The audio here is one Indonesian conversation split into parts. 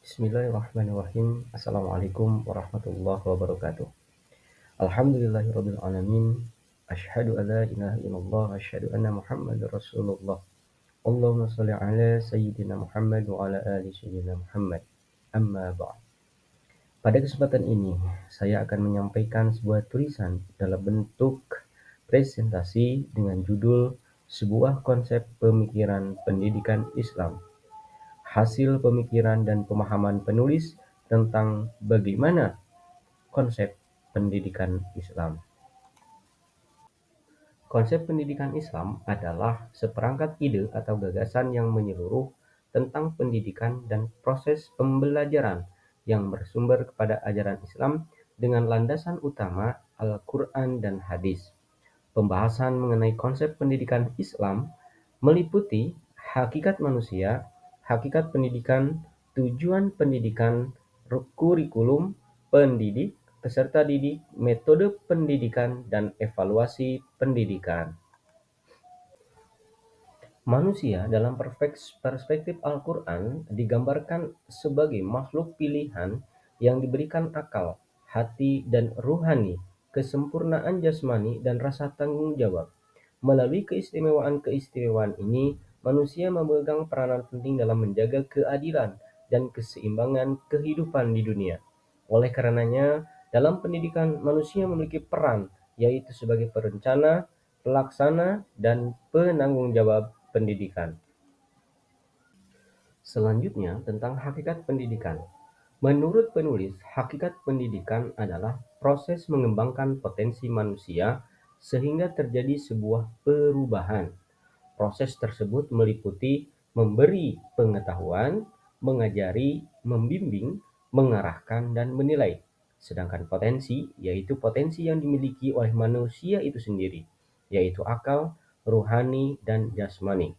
Bismillahirrahmanirrahim. Assalamualaikum warahmatullahi wabarakatuh. Alhamdulillahirabbil alamin. Asyhadu an la ilaha illallah wa asyhadu anna Muhammadar Rasulullah. Allahumma shalli ala sayyidina Muhammad wa ala ali sayyidina Muhammad. Amma ba'd. Pada kesempatan ini, saya akan menyampaikan sebuah tulisan dalam bentuk presentasi dengan judul Sebuah Konsep Pemikiran Pendidikan Islam. Hasil pemikiran dan pemahaman penulis tentang bagaimana konsep pendidikan Islam. Konsep pendidikan Islam adalah seperangkat ide atau gagasan yang menyeluruh tentang pendidikan dan proses pembelajaran yang bersumber kepada ajaran Islam dengan landasan utama Al-Quran dan Hadis. Pembahasan mengenai konsep pendidikan Islam meliputi hakikat manusia, hakikat pendidikan, tujuan pendidikan, kurikulum, pendidik, peserta didik, metode pendidikan, dan evaluasi pendidikan. Manusia dalam perspektif Al-Quran digambarkan sebagai makhluk pilihan yang diberikan akal, hati, dan ruhani, kesempurnaan jasmani, dan rasa tanggung jawab. Melalui keistimewaan-keistimewaan ini, manusia memegang peranan penting dalam menjaga keadilan dan keseimbangan kehidupan di dunia. Oleh karenanya, dalam pendidikan manusia memiliki peran, yaitu sebagai perencana, pelaksana, dan penanggung jawab pendidikan. Selanjutnya, tentang hakikat pendidikan. Menurut penulis, hakikat pendidikan adalah proses mengembangkan potensi manusia sehingga terjadi sebuah perubahan. Proses tersebut meliputi memberi pengetahuan, mengajari, membimbing, mengarahkan, dan menilai. Sedangkan potensi, yaitu potensi yang dimiliki oleh manusia itu sendiri, yaitu akal, ruhani, dan jasmani.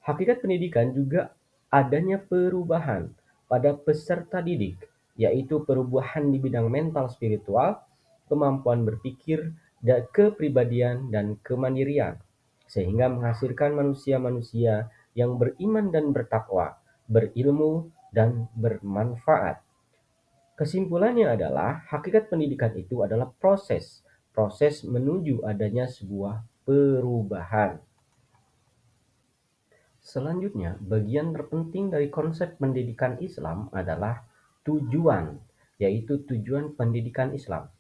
Hakikat pendidikan juga adanya perubahan pada peserta didik, yaitu perubahan di bidang mental spiritual, kemampuan berpikir, dan kepribadian dan kemandirian, sehingga menghasilkan manusia-manusia yang beriman dan bertakwa, berilmu, dan bermanfaat. Kesimpulannya adalah hakikat pendidikan itu adalah proses menuju adanya sebuah perubahan. Selanjutnya, bagian terpenting dari konsep pendidikan Islam adalah tujuan, yaitu tujuan pendidikan Islam.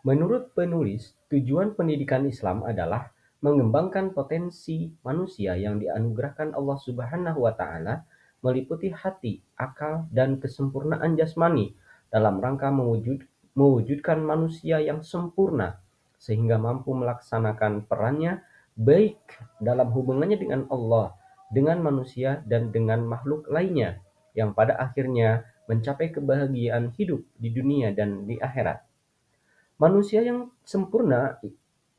Menurut penulis, tujuan pendidikan Islam adalah mengembangkan potensi manusia yang dianugerahkan Allah Subhanahu wa Ta'ala, meliputi hati, akal, dan kesempurnaan jasmani dalam rangka mewujudkan manusia yang sempurna sehingga mampu melaksanakan perannya baik dalam hubungannya dengan Allah, dengan manusia, dan dengan makhluk lainnya yang pada akhirnya mencapai kebahagiaan hidup di dunia dan di akhirat. Manusia yang sempurna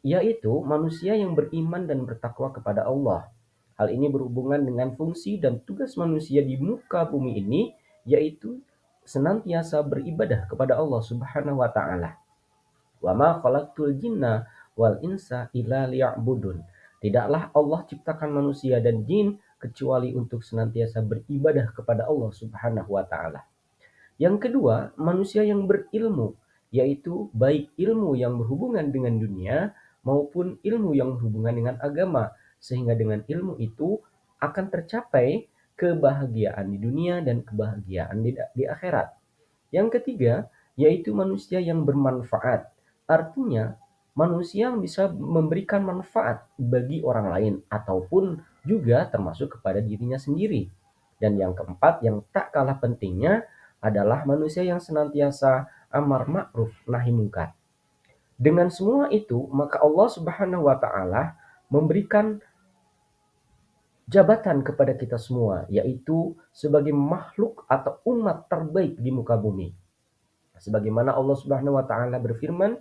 yaitu manusia yang beriman dan bertakwa kepada Allah. Hal ini berhubungan dengan fungsi dan tugas manusia di muka bumi ini, yaitu senantiasa beribadah kepada Allah Subhanahu wa Ta'ala. Wa ma khalaqtul jinna wal insa illa liya'budun. Tidaklah Allah ciptakan manusia dan jin kecuali untuk senantiasa beribadah kepada Allah Subhanahu wa Ta'ala. Yang kedua, manusia yang berilmu, yaitu baik ilmu yang berhubungan dengan dunia maupun ilmu yang berhubungan dengan agama, sehingga dengan ilmu itu akan tercapai kebahagiaan di dunia dan kebahagiaan di akhirat. Yang ketiga, yaitu manusia yang bermanfaat. Artinya, manusia yang bisa memberikan manfaat bagi orang lain ataupun juga termasuk kepada dirinya sendiri. Dan yang keempat, yang tak kalah pentingnya adalah manusia yang senantiasa amar ma'ruf nahi mungkar. Dengan semua itu, maka Allah Subhanahu wa Ta'ala memberikan jabatan kepada kita semua, yaitu sebagai makhluk atau umat terbaik di muka bumi. Sebagaimana Allah Subhanahu wa Ta'ala berfirman,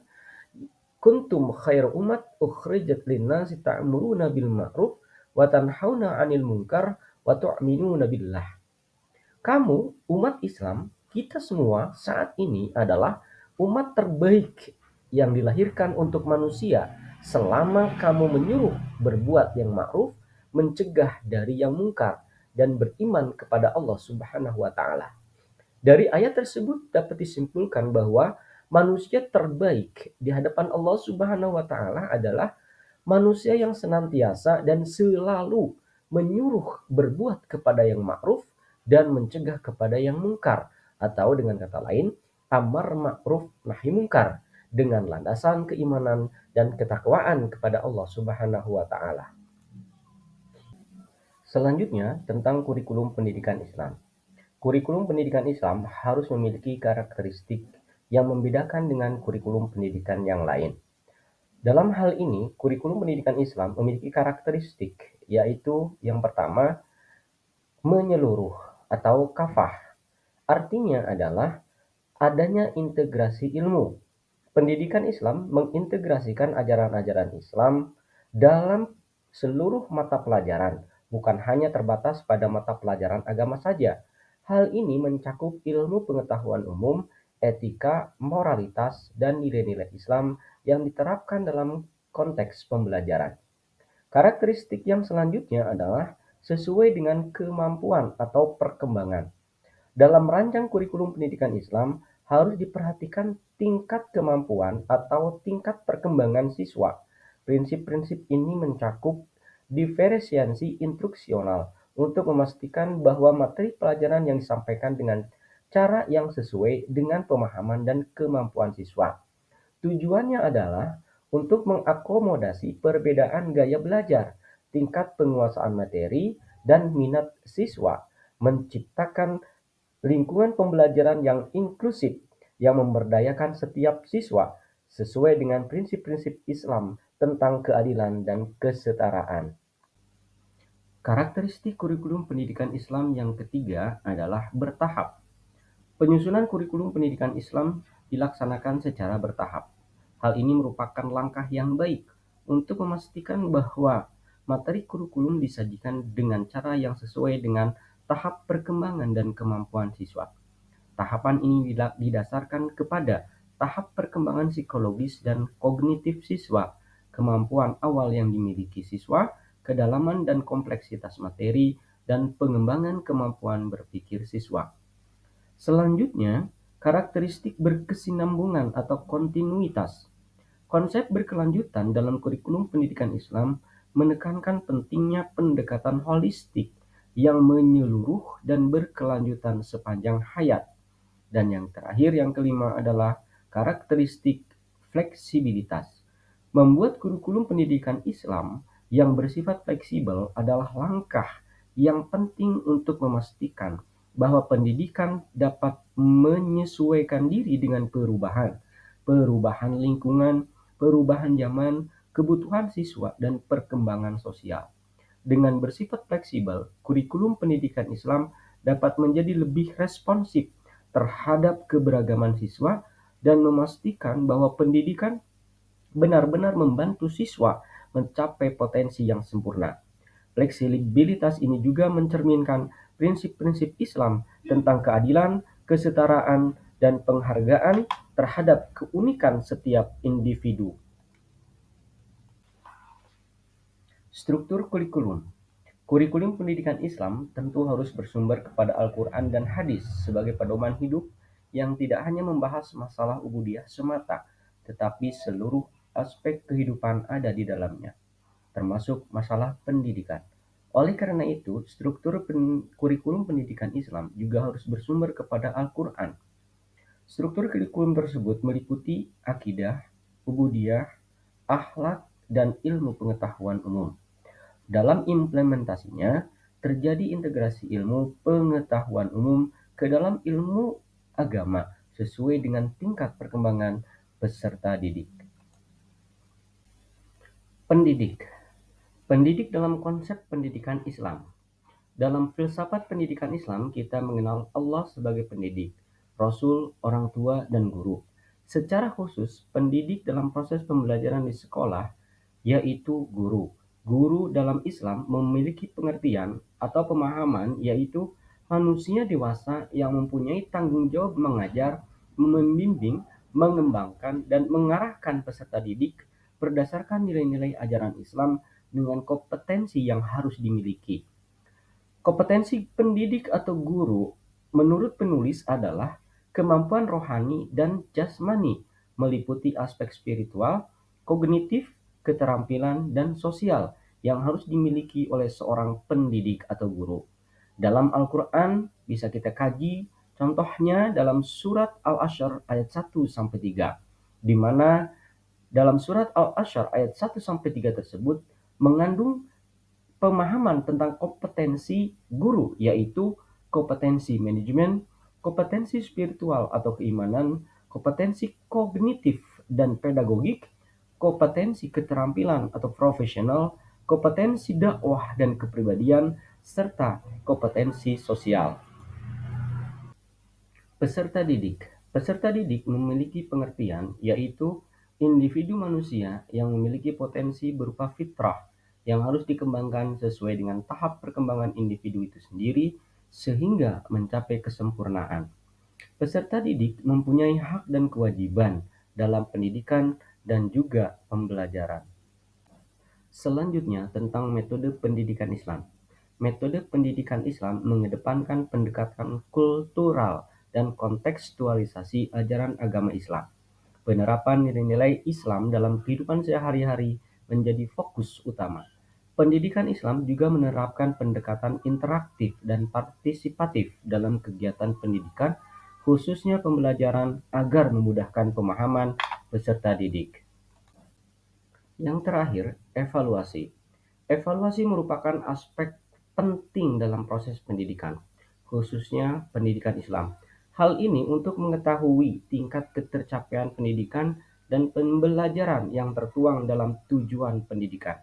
kuntum khairu umat ukhrijat linnasi ta'muruna bil ma'ruf wa tanhauna 'anil munkar wa tu'minuna billah. Kamu umat Islam, kita semua saat ini adalah umat terbaik yang dilahirkan untuk manusia selama kamu menyuruh berbuat yang ma'ruf, mencegah dari yang mungkar, dan beriman kepada Allah Subhanahu wa Ta'ala. Dari ayat tersebut dapat disimpulkan bahwa manusia terbaik di hadapan Allah Subhanahu wa taala adalah manusia yang senantiasa dan selalu menyuruh berbuat kepada yang ma'ruf dan mencegah kepada yang mungkar, atau dengan kata lain amar ma'ruf nahi mungkar dengan landasan keimanan dan ketakwaan kepada Allah Subhanahu wa taala. Selanjutnya tentang kurikulum pendidikan Islam. Kurikulum pendidikan Islam harus memiliki karakteristik yang membedakan dengan kurikulum pendidikan yang lain. Dalam hal ini, kurikulum pendidikan Islam memiliki karakteristik, yaitu yang pertama, menyeluruh atau kafah. Artinya adalah adanya integrasi ilmu. Pendidikan Islam mengintegrasikan ajaran-ajaran Islam dalam seluruh mata pelajaran, bukan hanya terbatas pada mata pelajaran agama saja. Hal ini mencakup ilmu pengetahuan umum, etika, moralitas, dan nilai-nilai Islam yang diterapkan dalam konteks pembelajaran. Karakteristik yang selanjutnya adalah sesuai dengan kemampuan atau perkembangan. Dalam rancang kurikulum pendidikan Islam, harus diperhatikan tingkat kemampuan atau tingkat perkembangan siswa. Prinsip-prinsip ini mencakup diferensiasi instruksional untuk memastikan bahwa materi pelajaran yang disampaikan dengan cara yang sesuai dengan pemahaman dan kemampuan siswa. Tujuannya adalah untuk mengakomodasi perbedaan gaya belajar, tingkat penguasaan materi, dan minat siswa, menciptakan lingkungan pembelajaran yang inklusif yang memberdayakan setiap siswa sesuai dengan prinsip-prinsip Islam tentang keadilan dan kesetaraan. Karakteristik kurikulum pendidikan Islam yang ketiga adalah bertahap. Penyusunan kurikulum pendidikan Islam dilaksanakan secara bertahap. Hal ini merupakan langkah yang baik untuk memastikan bahwa materi kurikulum disajikan dengan cara yang sesuai dengan tahap perkembangan dan kemampuan siswa. Tahapan ini didasarkan kepada tahap perkembangan psikologis dan kognitif siswa, kemampuan awal yang dimiliki siswa, kedalaman dan kompleksitas materi, dan pengembangan kemampuan berpikir siswa. Selanjutnya, karakteristik berkesinambungan atau kontinuitas. Konsep berkelanjutan dalam kurikulum pendidikan Islam menekankan pentingnya pendekatan holistik yang menyeluruh dan berkelanjutan sepanjang hayat. Dan yang terakhir, yang kelima adalah karakteristik fleksibilitas. Membuat kurikulum pendidikan Islam yang bersifat fleksibel adalah langkah yang penting untuk memastikan bahwa pendidikan dapat menyesuaikan diri dengan perubahan lingkungan, perubahan zaman, kebutuhan siswa, dan perkembangan sosial. Dengan bersifat fleksibel, kurikulum pendidikan Islam dapat menjadi lebih responsif terhadap keberagaman siswa dan memastikan bahwa pendidikan benar-benar membantu siswa mencapai potensi yang sempurna. Fleksibilitas ini juga mencerminkan prinsip-prinsip Islam tentang keadilan, kesetaraan, dan penghargaan terhadap keunikan setiap individu. Struktur kurikulum. Kurikulum pendidikan Islam tentu harus bersumber kepada Al-Quran dan hadis sebagai pedoman hidup yang tidak hanya membahas masalah ubudiyah semata, tetapi seluruh aspek kehidupan ada di dalamnya, termasuk masalah pendidikan. Oleh karena itu, struktur kurikulum pendidikan Islam juga harus bersumber kepada Al-Quran. Struktur kurikulum tersebut meliputi akidah, ubudiyah, akhlak, dan ilmu pengetahuan umum. Dalam implementasinya, terjadi integrasi ilmu pengetahuan umum ke dalam ilmu agama sesuai dengan tingkat perkembangan peserta didik. Pendidik. Pendidik dalam konsep pendidikan Islam. Dalam filsafat pendidikan Islam, kita mengenal Allah sebagai pendidik, Rasul, orang tua, dan guru. Secara khusus, pendidik dalam proses pembelajaran di sekolah, yaitu guru. Guru dalam Islam memiliki pengertian atau pemahaman, yaitu manusia dewasa yang mempunyai tanggung jawab mengajar, membimbing, mengembangkan, dan mengarahkan peserta didik berdasarkan nilai-nilai ajaran Islam dengan kompetensi yang harus dimiliki. Kompetensi pendidik atau guru menurut penulis adalah kemampuan rohani dan jasmani, meliputi aspek spiritual, kognitif, keterampilan, dan sosial yang harus dimiliki oleh seorang pendidik atau guru. Dalam Al-Quran bisa kita kaji contohnya dalam surat Al-Asyr ayat 1 sampai 3, di mana dalam surat Al-Asyr ayat 1 sampai 3 tersebut mengandung pemahaman tentang kompetensi guru, yaitu kompetensi manajemen, kompetensi spiritual atau keimanan, kompetensi kognitif dan pedagogik, kompetensi keterampilan atau profesional, kompetensi dakwah dan kepribadian, serta kompetensi sosial. Peserta didik. Peserta didik memiliki pengertian, yaitu individu manusia yang memiliki potensi berupa fitrah yang harus dikembangkan sesuai dengan tahap perkembangan individu itu sendiri sehingga mencapai kesempurnaan. Peserta didik mempunyai hak dan kewajiban dalam pendidikan dan juga pembelajaran. Selanjutnya tentang metode pendidikan Islam. Metode pendidikan Islam mengedepankan pendekatan kultural dan kontekstualisasi ajaran agama Islam. Penerapan nilai-nilai Islam dalam kehidupan sehari-hari menjadi fokus utama. Pendidikan Islam juga menerapkan pendekatan interaktif dan partisipatif dalam kegiatan pendidikan, khususnya pembelajaran agar memudahkan pemahaman peserta didik. Yang terakhir, evaluasi. Evaluasi merupakan aspek penting dalam proses pendidikan, khususnya pendidikan Islam. Hal ini untuk mengetahui tingkat ketercapaian pendidikan dan pembelajaran yang tertuang dalam tujuan pendidikan.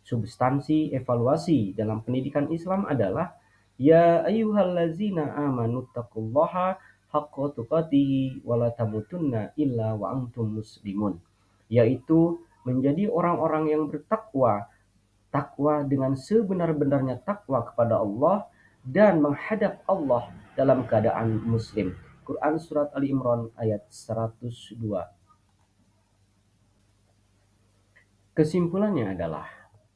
Substansi evaluasi dalam pendidikan Islam adalah ya ayyuhallazina amanu taqullaha haqqa tuqatih wa la tamutunna illa wa antum muslimun, yaitu menjadi orang-orang yang bertakwa, takwa dengan sebenar-benarnya takwa kepada Allah dan menghadap Allah dalam keadaan muslim. Quran Surat Ali Imran ayat 102. Kesimpulannya adalah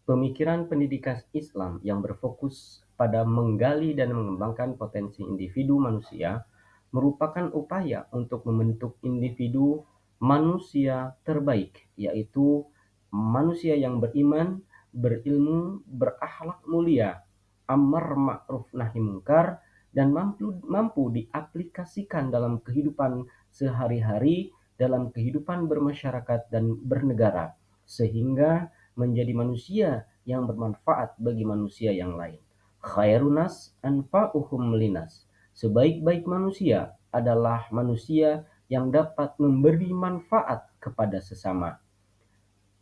pemikiran pendidikan Islam yang berfokus pada menggali dan mengembangkan potensi individu manusia merupakan upaya untuk membentuk individu manusia terbaik, yaitu manusia yang beriman, berilmu, berakhlak mulia, amar ma'ruf nahi mungkar, dan mampu diaplikasikan dalam kehidupan sehari-hari, dalam kehidupan bermasyarakat dan bernegara, sehingga menjadi manusia yang bermanfaat bagi manusia yang lain. Khairunas anfa'uhum linas. Sebaik-baik manusia adalah manusia yang dapat memberi manfaat kepada sesama.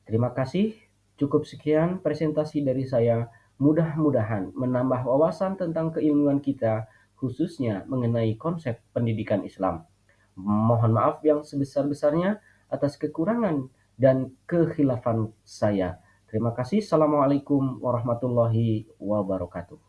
Terima kasih. Cukup sekian presentasi dari saya. Mudah-mudahan menambah wawasan tentang keilmuan kita, khususnya mengenai konsep pendidikan Islam. Mohon maaf yang sebesar-besarnya atas kekurangan dan kekhilafan saya. Terima kasih. Assalamualaikum warahmatullahi wabarakatuh.